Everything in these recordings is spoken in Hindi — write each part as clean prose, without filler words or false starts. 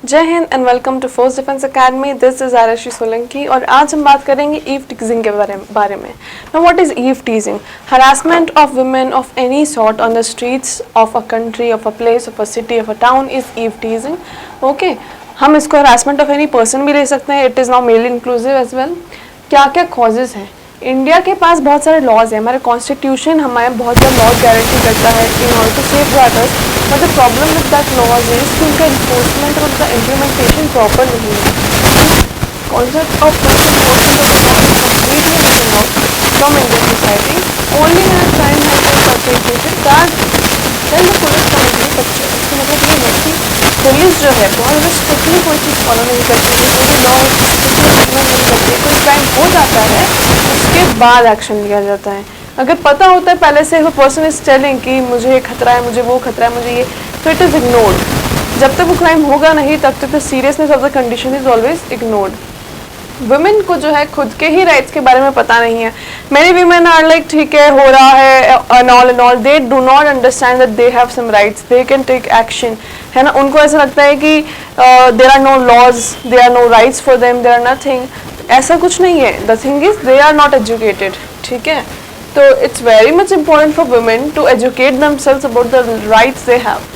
जय हिंद and welcome to force defence academy. This is Aarshi Solanki और आज हम बात करेंगे ईव टीजिंग के बारे में। Now what is eve teasing? Harassment of women of any sort on the streets of a country, of a place, of a city, of a town is eve teasing. Okay, हम इसको हरासमेंट ऑफ एनी पर्सन भी ले सकते हैं। It is now male inclusive as well. क्या क्या कॉजेज हैं? इंडिया के पास बहुत सारे लॉज हैं, हमारे कॉन्स्टिट्यूशन हमारे बहुत सारे लॉज गारंटी करता है in order to safeguard us, but the problem with that laws is कि उनका इन्फोर्समेंट और उनका इम्प्लीमेंटेशन प्रॉपर नहीं है। Concept of from Indian society only when a crime has been perpetrated that then the police come into the picture। इसका मतलब ये है कि पुलिस जो है बहुत ज़्यादा स्ट्रिक्टली कोई चीज़ फॉलो नहीं करती है, कोई भी लॉ इम्प्लीमेंट नहीं करती है। कोई क्राइम हो जाता है उसके बाद एक्शन लिया जाता है। अगर पता होता है पहले से वो पर्सन इज टेलिंग कि मुझे खतरा है, मुझे वो खतरा है, मुझे ये, तो इट इज़ इग्नोर्ड। जब तक वो क्राइम होगा नहीं तब तक the seriousness of the condition is always ignored. Women को जो है खुद के ही राइट्स के बारे में पता नहीं है। मेनी वीमेन आर लाइक ठीक है हो रहा है and all they do not understand that they have some rights, they can take action, है ना। उनको ऐसा लगता है कि there are no laws, there are no rights for them, there are nothing. ऐसा कुछ नहीं है। The thing is they are not educated, ठीक है। तो it's very much important for women to educate themselves about the rights they have.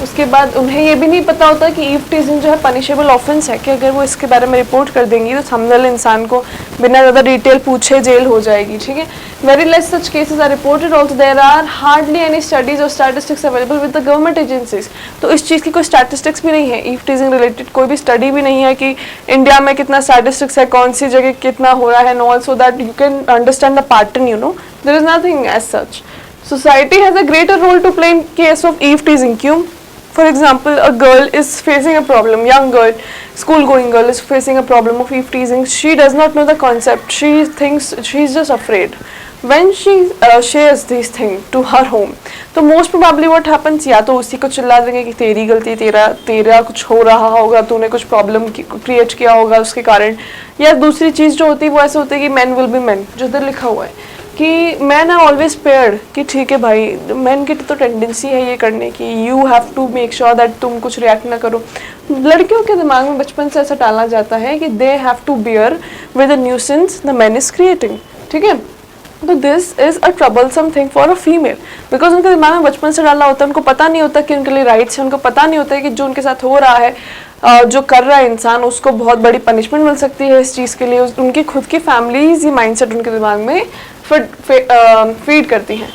उसके बाद उन्हें ये भी नहीं पता होता कि ईव टीजिंग जो है पनिशेबल ऑफेंस है, कि अगर वो इसके बारे में रिपोर्ट कर देंगी तो सामने वाले इंसान को बिना ज़्यादा डिटेल पूछे जेल हो जाएगी, ठीक है। Very less such cases are reported also. There are hardly any studies और statistics available with the government agencies. तो इस चीज़ की कोई स्टैटिस्टिक्स भी नहीं है, ईव टीजिंग रिलेटेड कोई भी स्टडी भी नहीं है कि इंडिया में कितना स्टैटिस्टिक्स है, कौन सी जगह कितना हो रहा है, and all, so that you can understand the pattern, you know. There is nothing as such. Society has a greater role to play in case of eve teasing. क्यों? For example, a girl is facing a problem, young girl, school going girl is facing a problem of eve teasing. She does not know the concept. She thinks she's just afraid. When she shares these things to her home, तो most probably what happens, या तो उसी को चिल्ला देंगे कि तेरी गलती, तेरा कुछ हो रहा होगा, तूने कुछ प्रॉब्लम क्रिएट किया होगा उसके कारण। या दूसरी चीज़ जो होती है वो ऐसे होती है कि मैन विल बी मैन, जो इधर लिखा हुआ है कि मैन आर ऑलवेज पेयर्ड, कि ठीक है भाई मैन की तो टेंडेंसी है ये करने की, you have to make sure that तुम कुछ रिएक्ट ना करो। लड़कियों के दिमाग में बचपन से ऐसा डाला जाता है कि they have to bear with the nuisance the man is creating, ठीक है। तो this is a troublesome thing for a female, because उनके दिमाग में बचपन से डाला होता है। उनको पता नहीं होता कि उनके लिए राइट्स है, उनको पता नहीं होता है कि जो उनके साथ हो रहा है, जो कर रहा है इंसान, उसको बहुत बड़ी पनिशमेंट मिल सकती है इस चीज़ के लिए। उनकी खुद की फैमिलीज ही माइंडसेट उनके दिमाग में फीड करती हैं।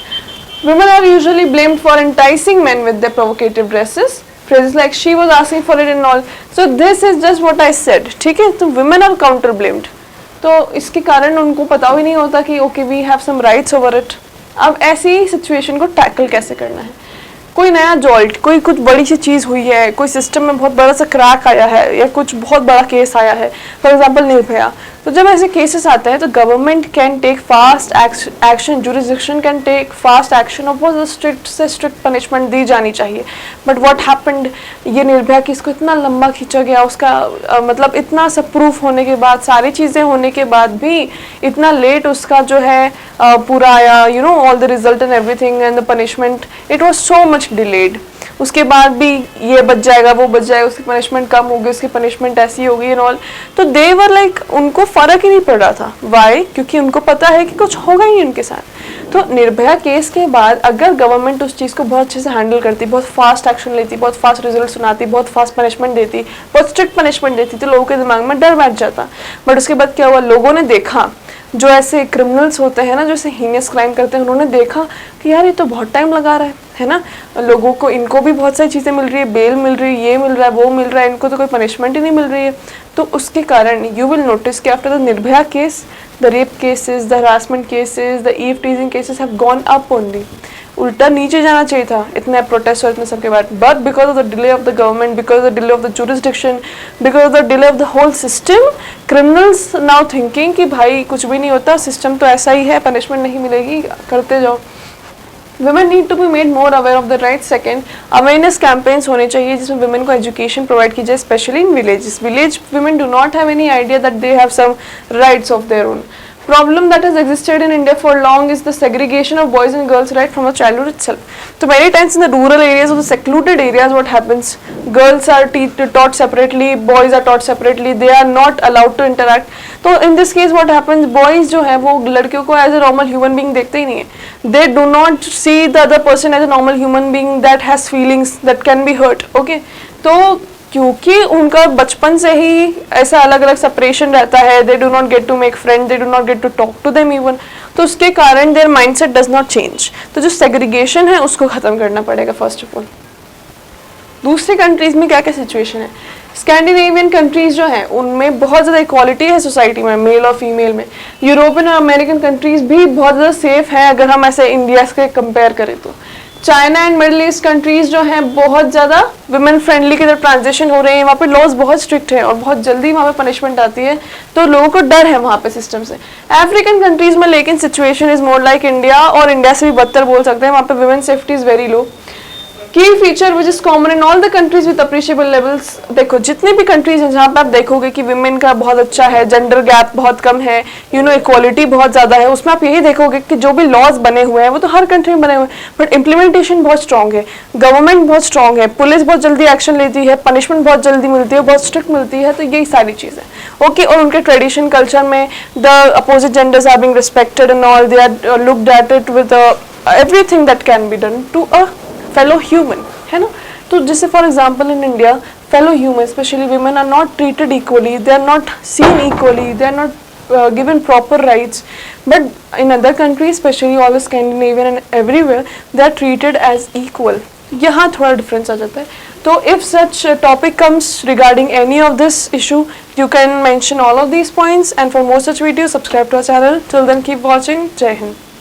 Women are usually blamed for enticing men with their provocative dresses. Phrases like she was asking for it and all. So this is just what I said, ठीक है। तो women are counter blamed. तो इसके कारण उनको पता भी नहीं होता कि okay we have some rights over it। अब ऐसी सिचुएशन को टैकल कैसे करना है? कोई नया जॉल्ट, कोई कुछ बड़ी सी चीज़ हुई है, कोई सिस्टम में बहुत बड़ा सा क्रैक आया है या कुछ बहुत बड़ा केस आया है, फॉर एग्जांपल निर्भया। तो जब ऐसे केसेस आते हैं तो government can take fast action, jurisdiction can take fast action और बहुत स्ट्रिक्ट से स्ट्रिक्ट पनिशमेंट दी जानी चाहिए। बट व्हाट हैपेंड, ये निर्भया केस को इतना लंबा खींचा गया, उसका मतलब इतना सब प्रूफ होने के बाद, सारी चीज़ें होने के बाद भी इतना लेट उसका जो है पूरा आया, you know, all the result and everything and the punishment, it was so much delayed. उसके बाद भी ये बच जाएगा, वो बच जाएगा, उसकी पनिशमेंट कम होगी, उसकी पनिशमेंट ऐसी होगी एंड ऑल। तो दे वर लाइक, उनको फर्क ही नहीं पड़ रहा था। वाई? क्योंकि उनको पता है कि कुछ होगा ही उनके साथ। तो निर्भया केस के बाद अगर गवर्नमेंट उस चीज़ को बहुत अच्छे से हैंडल करती, बहुत फास्ट एक्शन लेती, बहुत फास्ट रिजल्ट सुनाती, बहुत फास्ट पनिशमेंट देती, बहुत स्ट्रिक्ट पनिशमेंट देती, तो लोगों के दिमाग में डर बैठ जाता। बट उसके बाद क्या हुआ, लोगों ने देखा, जो ऐसे क्रिमिनल्स होते हैं ना, जो ऐसे हीनियस क्राइम करते हैं, उन्होंने देखा कि यार ये तो बहुत टाइम लगा रहा है ना, लोगों को, इनको भी बहुत सारी चीज़ें मिल रही है, बेल मिल रही है, ये मिल रहा है, वो मिल रहा है, इनको तो कोई पनिशमेंट ही नहीं मिल रही है। तो उसके कारण यू विल नोटिस कि after the Nirbhaya case, the rape cases, the harassment cases, the eve teasing cases have gone up only. उल्टा नीचे जाना चाहिए था इतने प्रोटेस्ट और इतने सबके बाद। But because of the delay of the government, because of the delay of the jurisdiction, because of the delay of the whole system, criminals now thinking कि भाई कुछ भी नहीं होता, सिस्टम तो ऐसा ही है, पनिशमेंट नहीं मिलेगी, करते जाओ। Women need to be made more aware of the rights. Second, awareness campaigns होने चाहिए जिसमें women को education provide की जाए, especially in villages. Village women do not have any idea that they have some rights of their own. problem that has existed in India for long is the segregation of boys and girls right from a childhood itself. So many times in the rural areas or the secluded areas, what happens? Girls are taught separately, boys are taught separately. They are not allowed to interact. So in this case, what happens? Boys जो है वो लड़कियों को as a normal human being देखते ही नहीं है. They do not see the other person as a normal human being that has feelings that can be hurt. Okay, तो क्योंकि उनका बचपन से ही ऐसा अलग अलग सेपरेशन रहता है, they do not get to make friend, they do not get to talk to them even, तो उसके कारण their mindset does not change. तो जो सेग्रीगेशन है उसको खत्म करना पड़ेगा फर्स्ट ऑफ ऑल. दूसरी कंट्रीज में क्या क्या सिचुएशन है? स्कैंडिनेवियन कंट्रीज जो हैं उनमें बहुत ज़्यादा इक्वालिटी है सोसाइटी में, मेल और फीमेल में. यूरोपियन और अमेरिकन कंट्रीज भी बहुत ज़्यादा सेफ हैं अगर हम ऐसे इंडिया से कंपेयर करें तो. China and middle east countries जो हैं बहुत ज़्यादा वुमेन फ्रेंडली की तरफ ट्रांजिशन हो रहे हैं. वहाँ पे लॉज बहुत स्ट्रिक्ट है और बहुत जल्दी वहाँ पे पनिशमेंट आती है, तो लोगों को डर है वहाँ पे सिस्टम से. अफ्रीकन कंट्रीज में लेकिन situation is more like India, और इंडिया से भी बदतर बोल सकते हैं. वहाँ पे women safety is very low. Key feature which is common in all the countries with appreciable levels. देखो जितने भी कंट्रीज हैं जहाँ पे आप देखोगे कि विमेन का बहुत अच्छा है, जेंडर गैप बहुत कम है, इक्वालिटी बहुत ज़्यादा है, उसमें आप यही देखोगे कि जो भी लॉज बने हुए हैं वो तो हर कंट्री में बने हुए हैं, बट इम्प्लीमेंटेशन बहुत स्ट्रॉन्ग है, गवर्नमेंट बहुत स्ट्रॉन्ग है, पुलिस बहुत जल्दी एक्शन लेती है, पनिशमेंट बहुत जल्दी मिलती है, बहुत स्ट्रिक्ट मिलती है. तो यही सारी चीज़ें ओके. और उनके ट्रेडिशन कल्चर में the opposite genders are being respected and all, they are looked at it with everything that can be done to a fellow human, है ना. तो जैसे for example in India fellow human specially women are not treated equally, they are not seen equally, they are not given proper rights. But in other countries specially all the Scandinavian and everywhere they are treated as equal. यहाँ थोड़ा डिफरेंस आ जाता है. तो if such topic comes regarding any of this issue, you can mention all of these points, and for more such videos subscribe to our channel. Till then keep watching. Jai Hind.